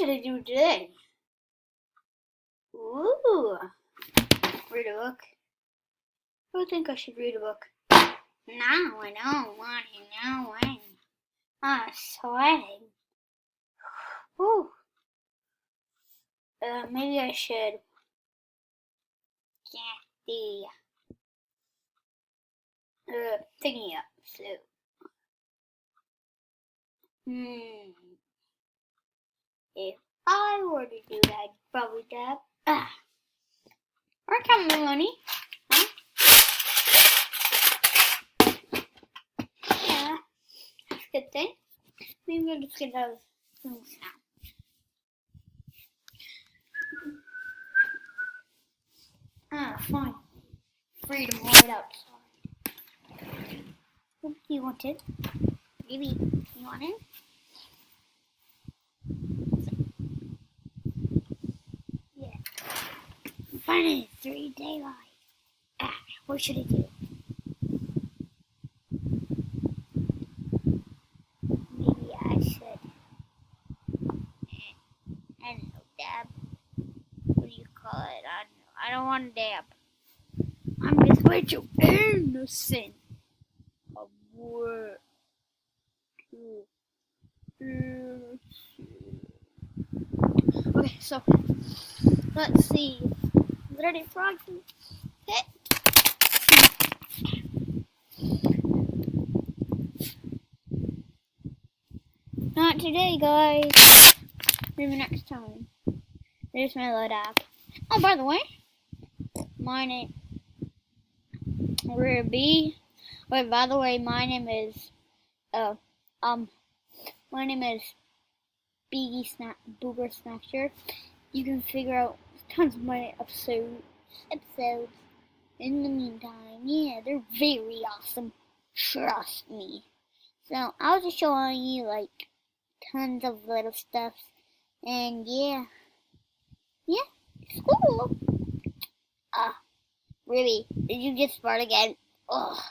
should I do today? Ooh, read a book. I think I should read a book. No, I don't want to. No way. I'm sweating. Ooh. Maybe I should get the thingy up. So, if I were to do that, probably dab. Or count my money. Huh? Yeah, that's a good thing. Maybe I'll just get those things now. Fine. Freedom right outside. What do you want it? Maybe you want it? Yeah. Finally, 3-day life. What should I do? Maybe I should. I don't know, dab. What do you call it? I don't want to dab. I'm just way too innocent. A word. Okay, so let's see. Ready, frog? Hit. Not today, guys. Maybe next time. There's my load app. Oh, by the way, my name Ruby. Wait, by the way, my name is my name is Booger Snatcher. You can figure out tons of my episodes. In the meantime, yeah, they're very awesome. Trust me. So I was just showing you like tons of little stuff, and yeah, it's cool. Ruby, did you just fart again? Ugh.